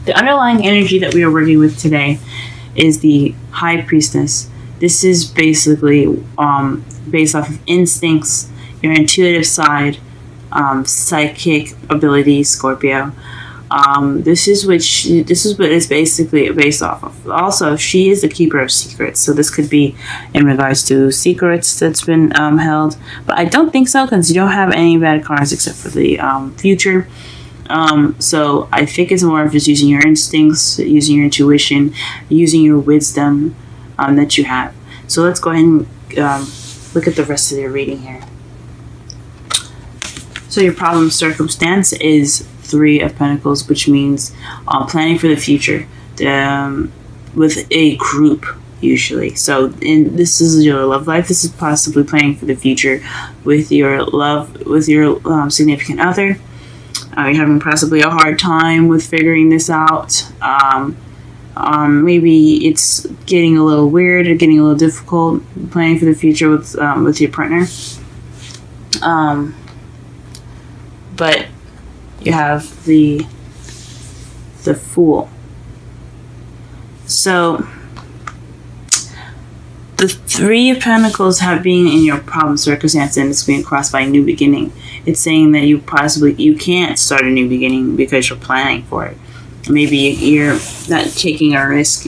The underlying energy that we are working with today is the High Priestess. This is basically based off of instincts, your intuitive side, psychic abilities, Scorpio. This is what it's basically based off of. Also, she is the keeper of secrets, so this could be in regards to secrets that's been held. But I don't think so, because you don't have any bad cards except for the future. So I think it's more of just using your instincts, using your intuition, using your wisdom that you have. So let's go ahead and look at the rest of your reading here. So your problem circumstance is 3 of Pentacles, which means planning for the future with a group usually. So this is your love life. This is possibly planning for the future with your significant other. You're having possibly a hard time with figuring this out. Maybe it's getting a little weird or getting a little difficult planning for the future with your partner. But you have the Fool. So the 3 of Pentacles have been in your problem circumstance, and it's being crossed by a new beginning. It's saying that you can't start a new beginning because you're planning for it. Maybe you're not taking a risk.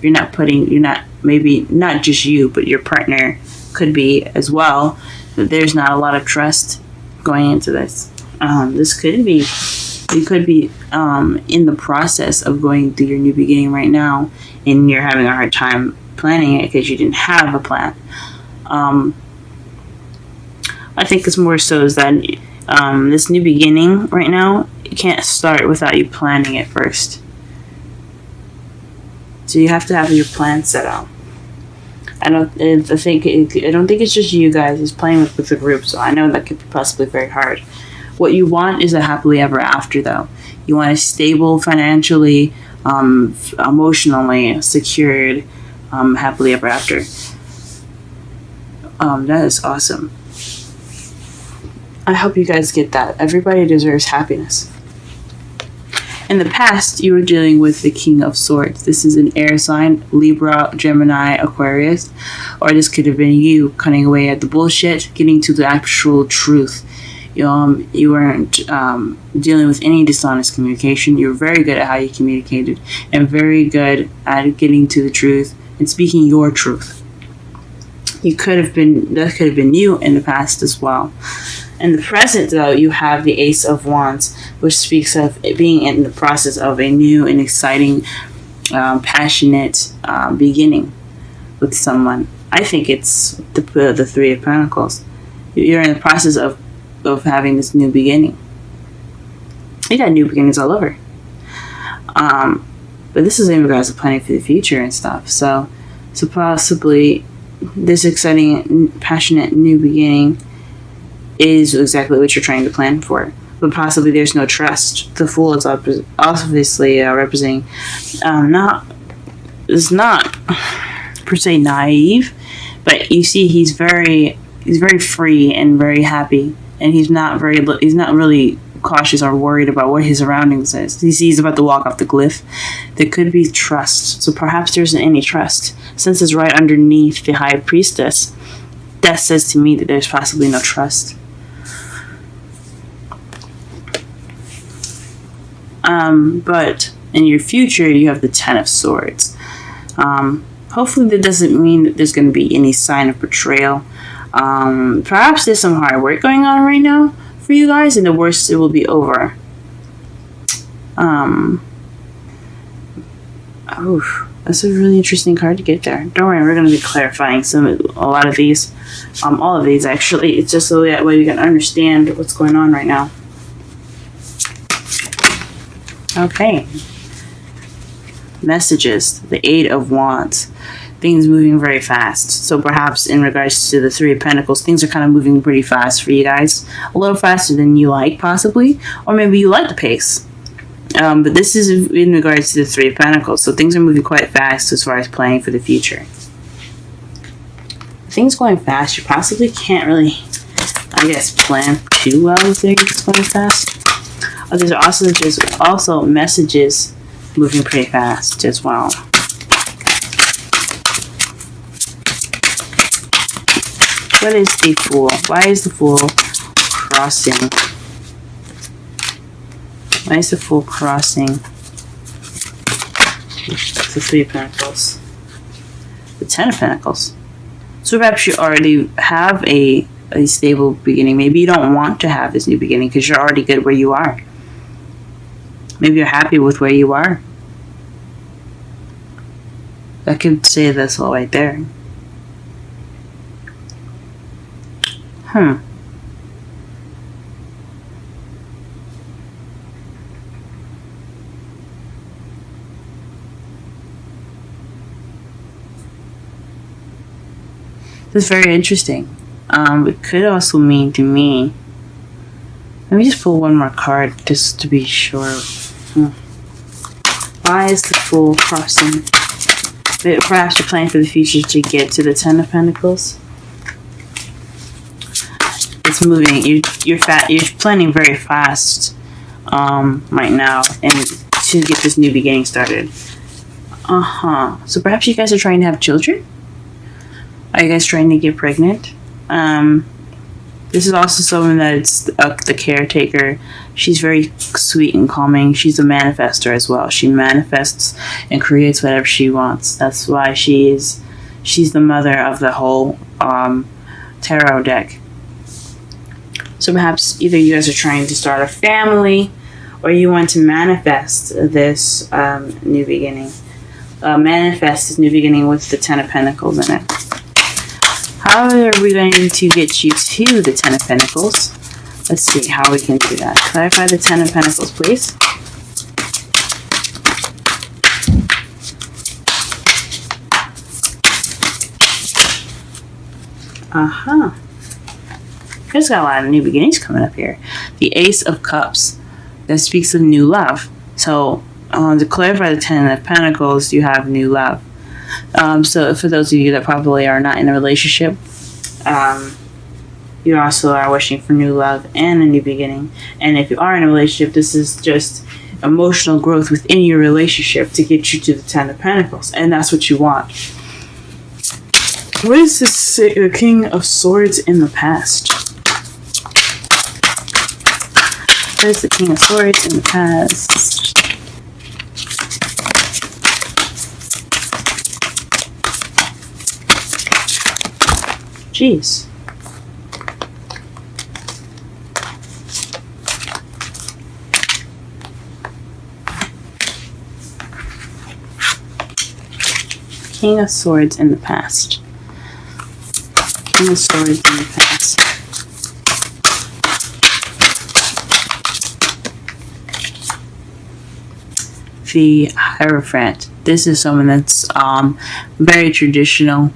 Maybe not just you, but your partner could be as well. There's not a lot of trust going into this. You could be in the process of going through your new beginning right now, and you're having a hard time planning it because you didn't have a plan. I think it's more so is that this new beginning right now, you can't start without you planning it first. So you have to have your plan set out. I don't think it's just you guys. It's playing with the group, so I know that could be possibly very hard. What you want is a happily ever after, though. You want a stable, financially, emotionally secured, happily ever after. That is awesome. I hope you guys get that. Everybody deserves happiness. In the past, you were dealing with the King of Swords. This is an air sign, Libra, Gemini, Aquarius. Or this could have been you cutting away at the bullshit, getting to the actual truth. You weren't dealing with any dishonest communication. You were very good at how you communicated and very good at getting to the truth and speaking your truth. That could have been you in the past as well. In the present, though, you have the Ace of Wands, which speaks of it being in the process of a new and exciting, passionate beginning with someone. I think it's the 3 of Pentacles. You're in the process of having this new beginning. You got new beginnings all over. But this is in regards to planning for the future and stuff. So possibly this exciting, passionate new beginning is exactly what you're trying to plan for. But possibly there's no trust. The Fool is obviously representing is not per se naive, but you see he's very free and very happy, and he's not really cautious or worried about what his surroundings is. He's about to walk off the cliff. There could be trust, so perhaps there isn't any trust. Since it's right underneath the High Priestess, that says to me that there's possibly no trust. But in your future, you have the 10 of Swords. Hopefully that doesn't mean that there's going to be any sign of betrayal. Perhaps there's some hard work going on right now for you guys, and the worst, it will be over. That's a really interesting card to get there. Don't worry, we're going to be clarifying a lot of these. All of these, actually. It's just so that way we can understand what's going on right now. Okay. Messages. The 8 of Wands. Things moving very fast. So perhaps in regards to the 3 of Pentacles, things are kind of moving pretty fast for you guys. A little faster than you like, possibly. Or maybe you like the pace. But this is in regards to the 3 of Pentacles. So things are moving quite fast as far as planning for the future. Things going fast, you possibly can't really, I guess, plan too well with things going fast. There's also messages moving pretty fast as well. What is the Fool? Why is the Fool crossing? Why is the Fool crossing the Three of Pentacles? The Ten of Pentacles. So perhaps you already have a stable beginning. Maybe you don't want to have this new beginning because you're already good where you are. Maybe you're happy with where you are. I could say this all right there. That's very interesting. It could also mean to me. Let me just pull one more card just to be sure. Why is the Fool crossing? Perhaps you're planning for the future to get to the Ten of Pentacles. It's moving. You're planning very fast right now, and to get this new beginning started. So perhaps you guys are trying to have children. Are you guys trying to get pregnant? This is also someone that's the caretaker. She's very sweet and calming. She's a manifester as well. She manifests and creates whatever she wants. That's why she's the mother of the whole tarot deck. So perhaps either you guys are trying to start a family, or you want to manifest this new beginning. Manifest this new beginning with the Ten of Pentacles in it. How are we going to get you to the Ten of Pentacles? Let's see how we can do that. Clarify the Ten of Pentacles, please. There's got a lot of new beginnings coming up here. The Ace of Cups. That speaks of new love. So, to clarify the Ten of Pentacles, you have new love. So for those of you that probably are not in a relationship, you also are wishing for new love and a new beginning. And if you are in a relationship, this is just emotional growth within your relationship to get you to the Ten of Pentacles. And that's what you want. What is this King of Swords in the past? What is the King of Swords in the past? Jeez. King of Swords in the past. King of Swords in the past. The Hierophant. This is someone that's very traditional.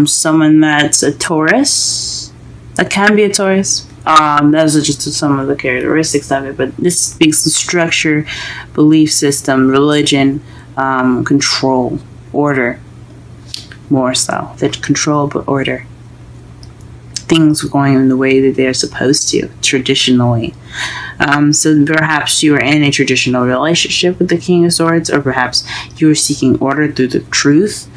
Someone that's a Taurus. That can be a Taurus. Those are just some of the characteristics of it. But this speaks to structure, belief system, religion, control, order. More so. That control but order. Things going in the way that they're supposed to, traditionally. So perhaps you are in a traditional relationship with the King of Swords, or perhaps you are seeking order through the truth.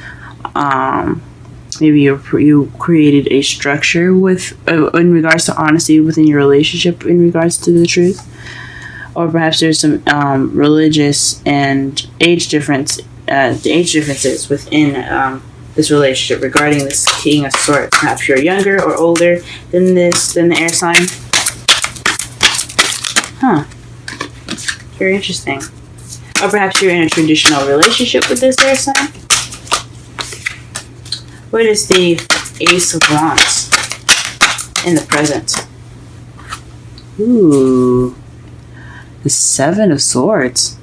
Maybe you created a structure with in regards to honesty within your relationship in regards to the truth. Or perhaps there's some religious and age differences within this relationship regarding this King of Swords. Perhaps you're younger or older than the air sign. Very interesting. Or perhaps you're in a traditional relationship with this air sign. What is the Ace of Wands in the present? Ooh. The Seven of Swords.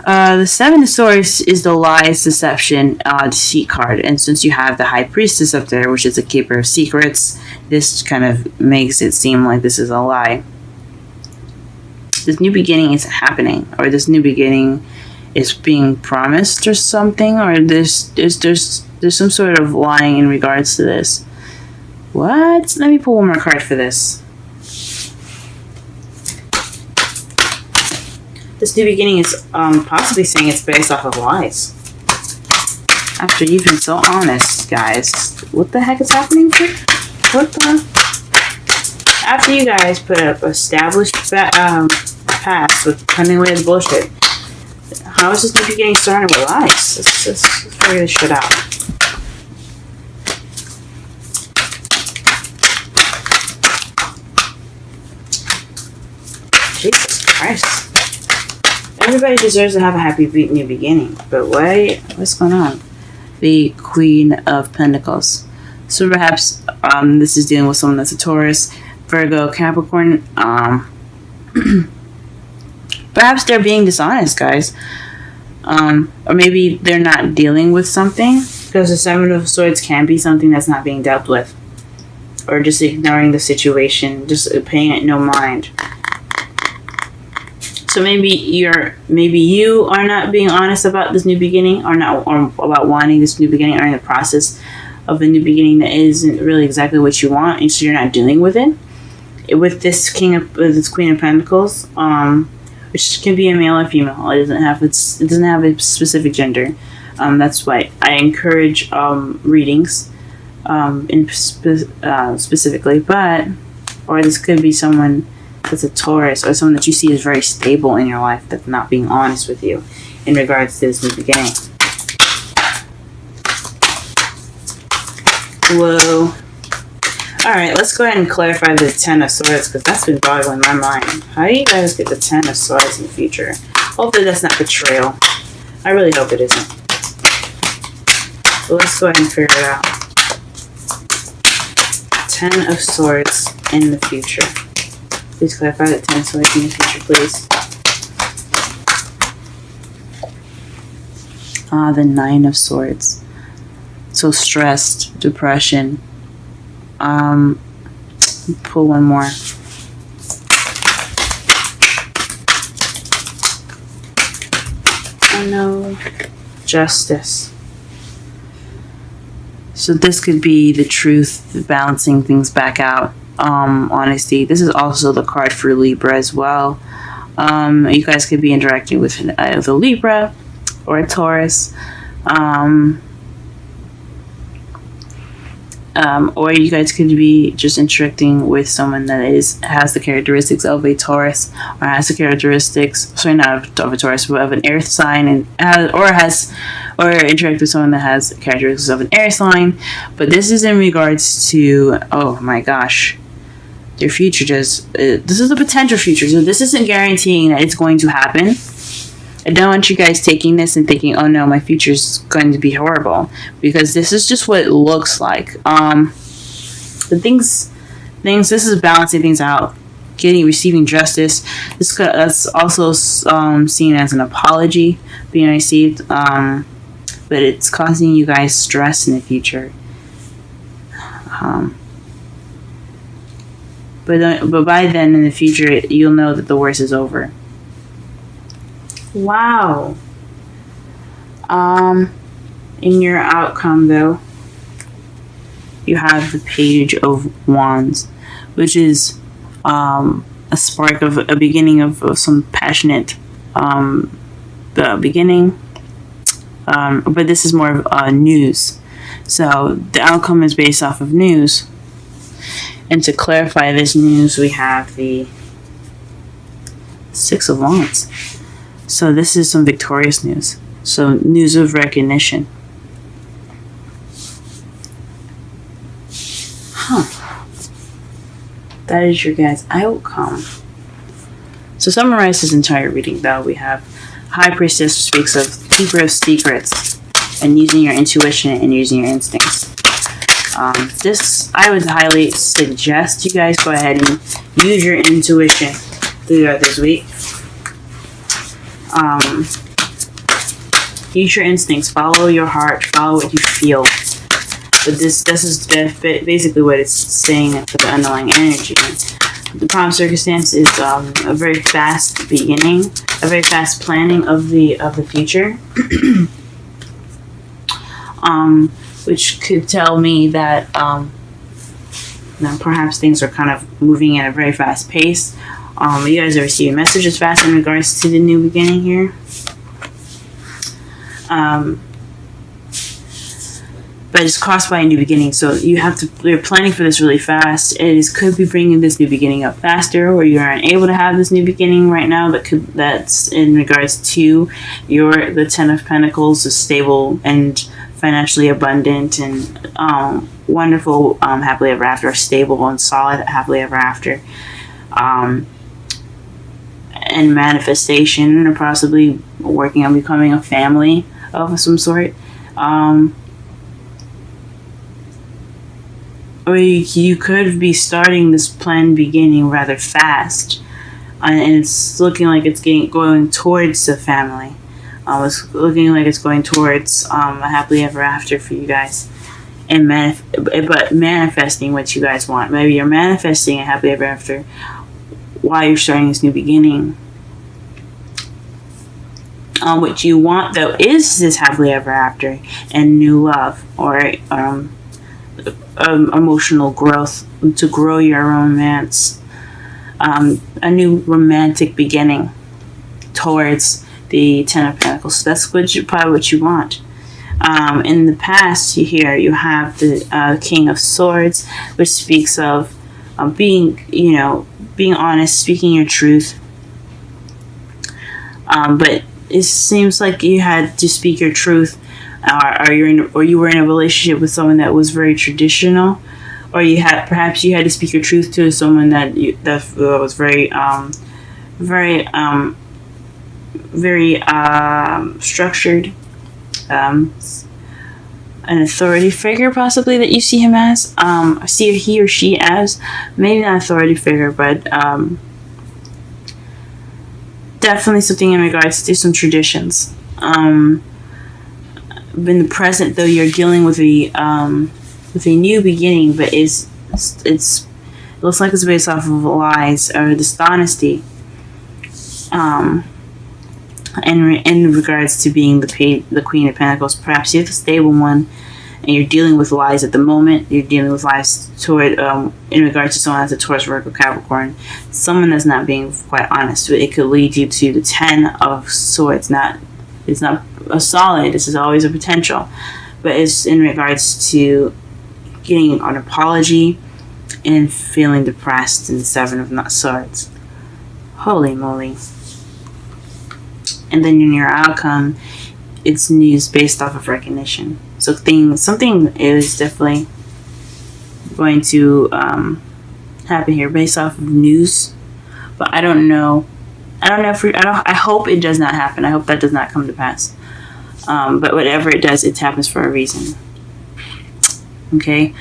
The Seven of Swords is the lies, deception, deceit card. And since you have the High Priestess up there, which is a keeper of secrets, this kind of makes it seem like this is a lie. This new beginning isn't happening, or this new beginning is being promised or something, or there's some sort of lying in regards to this. What? Let me pull one more card for this. This new beginning is possibly saying it's based off of lies. After you've been so honest, guys, what the heck is happening here? What the? After you guys put up established past with cutting away the bullshit, how is this new beginning starting with lies? Let's figure this shit out. Jesus Christ. Everybody deserves to have a happy new beginning, but what's going on? The Queen of Pentacles. So perhaps this is dealing with someone that's a Taurus, Virgo, Capricorn. Perhaps they're being dishonest, guys. Or maybe they're not dealing with something, because the Seven of Swords can be something that's not being dealt with, or just ignoring the situation, just paying it no mind. So maybe you are not being honest about this new beginning, or about wanting this new beginning, or in the process of a new beginning that isn't really exactly what you want, and so you're not dealing with it. With this Queen of Pentacles, which can be a male or female. It doesn't have a specific gender. That's why I encourage readings, specifically. Or this could be someone that's a Taurus, or someone that you see is very stable in your life that's not being honest with you in regards to this new beginning. Whoa. Alright, let's go ahead and clarify the Ten of Swords, because that's been boggling my mind. How do you guys get the Ten of Swords in the future? Hopefully that's not betrayal. I really hope it isn't. But let's go ahead and figure it out. Ten of Swords in the future. Please clarify the Ten of Swords in the future, please. The Nine of Swords. So stressed, depression. Pull one more. Oh no. Justice. So this could be the truth, balancing things back out. Honesty. This is also the card for Libra as well. You guys could be interacting with either Libra or a Taurus. Or you guys could be just interacting with someone that has the characteristics of a Taurus, or has the characteristics, sorry, not of a Taurus, but of an earth sign, or interact with someone that has characteristics of an air sign. But this is in regards to, oh my gosh, their future. This is the potential future, so this isn't guaranteeing that it's going to happen. I don't want you guys taking this and thinking, oh no, my future's going to be horrible, because this is just what it looks like. This is balancing things out, receiving justice. That's also seen as an apology being received, but it's causing you guys stress in the future. But by then in the future, you'll know that the worst is over. Wow. In your outcome, though, you have the Page of Wands, which is a spark of a beginning of some passionate beginning. But this is more of news. So the outcome is based off of news. And to clarify this news, we have the Six of Wands. So this is some victorious news. So news of recognition. That is your guys' outcome. So summarize this entire reading, though. We have High Priestess, speaks of keeper of secrets and using your intuition and using your instincts. This, I would highly suggest you guys go ahead and use your intuition throughout this week. Use your instincts, follow your heart, follow what you feel. But this is basically what it's saying for the underlying energy. The prompt circumstance is a very fast beginning, a very fast planning of the future, which could tell me that perhaps things are kind of moving at a very fast pace. You guys are receiving messages fast in regards to the new beginning here. But it's caused by a new beginning, so you're planning for this really fast. Could be bringing this new beginning up faster, or you're unable to have this new beginning right now. That's in regards to the Ten of Pentacles, is stable and financially abundant and wonderful, happily ever after, stable and solid happily ever after, and manifestation, or possibly working on becoming a family of some sort. Or you could be starting this planned beginning rather fast, and it's looking like it's going towards the family. It's looking like it's going towards a happily ever after for you guys, and but manifesting what you guys want. Maybe you're manifesting a happily ever after while you're starting this new beginning. What you want, though, is this happily ever after and new love, or emotional growth, to grow your romance, a new romantic beginning towards the Ten of Pentacles. So that's probably what you want. In the past, you have the King of Swords, which speaks of being honest, speaking your truth. But it seems like you had to speak your truth, or you were in a relationship with someone that was very traditional, or perhaps you had to speak your truth to someone that was very structured, an authority figure possibly that you see him as, see he or she as, maybe not authority figure, but definitely something in regards to some traditions. In the present, though, you're dealing with a new beginning, but it looks like it's based off of lies or dishonesty. In regards to being the Queen of Pentacles, perhaps you're the stable one, and you're dealing with lies at the moment. You're dealing with lies toward in regards to someone that's a Taurus, Virgo, Capricorn, someone that's not being quite honest. It could lead you to the Ten of Swords. It's not a solid. This is always a potential, but it's in regards to getting an apology and feeling depressed in the Seven of Swords. Holy moly! And then in your outcome, it's news based off of recognition. So something is definitely going to happen here based off of news, but I don't know. I hope it does not happen. I hope that does not come to pass. But whatever it does, it happens for a reason. Okay.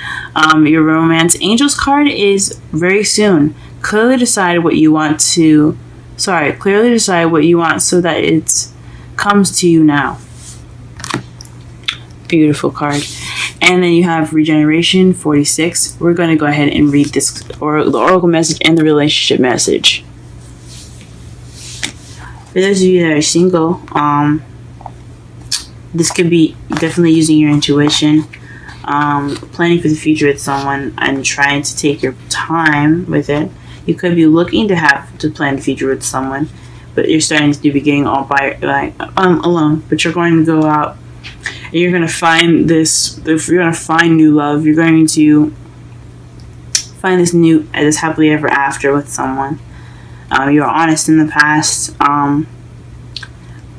Your romance angels card is very soon. Clearly decide what you want so that it comes to you now. Beautiful card. And then you have regeneration 46. We're going to go ahead and read this the oracle message and the relationship message. For those of you that are single, this could be definitely using your intuition, planning for the future with someone, and trying to take your time with it. You could be looking to plan the future with someone, but you're starting to do beginning all by alone. But you're going to go out, and you're going to find this. If you're going to find new love, you're going to find this happily ever after with someone. You're honest in the past.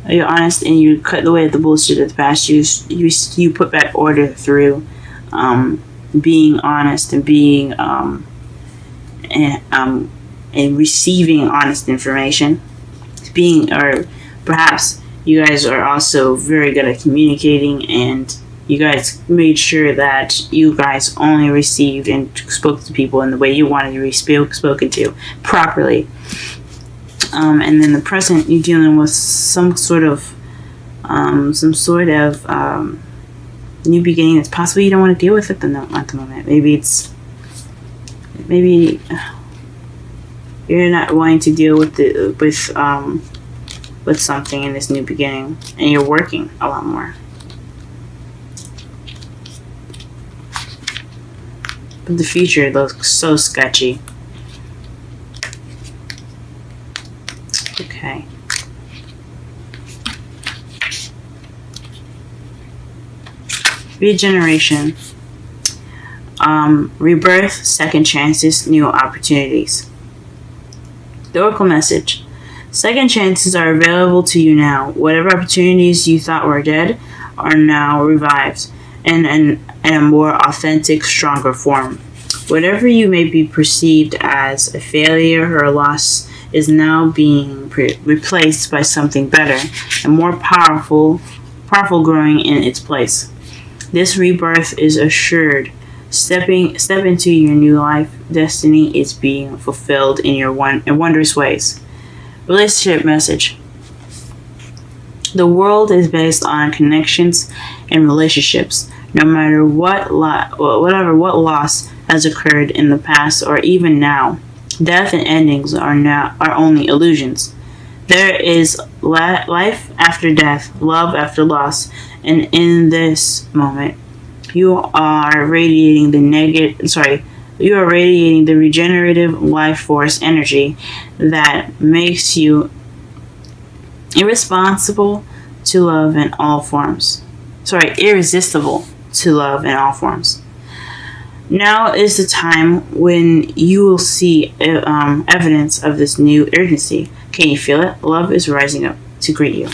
You're honest, and you cut away the bullshit of the past. You put back order through being honest and being and receiving honest information. Or perhaps you guys are also very good at communicating, and you guys made sure that you guys only received and spoke to people in the way you wanted to be spoken to properly. And then the present, you're dealing with some sort of new beginning that's possibly you don't want to deal with at the moment. Maybe you're not wanting to deal with something in this new beginning, and you're working a lot more. But the future looks so sketchy. regeneration, rebirth, second chances, new opportunities. The Oracle message. Second chances are available to you now. Whatever opportunities you thought were dead are now revived in a more authentic, stronger form. Whatever you may be perceived as a failure or a loss is now being replaced by something better and more powerful growing in its place. This rebirth is assured. Step into your new life. Destiny is being fulfilled in wondrous ways. Relationship message. The world is based on connections and relationships. No matter what loss has occurred in the past or even now, death and endings are only illusions. There is life after death, love after loss, and in this moment, you are radiating the regenerative life force energy that makes you irresistible to love in all forms. Now is the time when you will see evidence of this new urgency. Can you feel it? Love is rising up to greet you.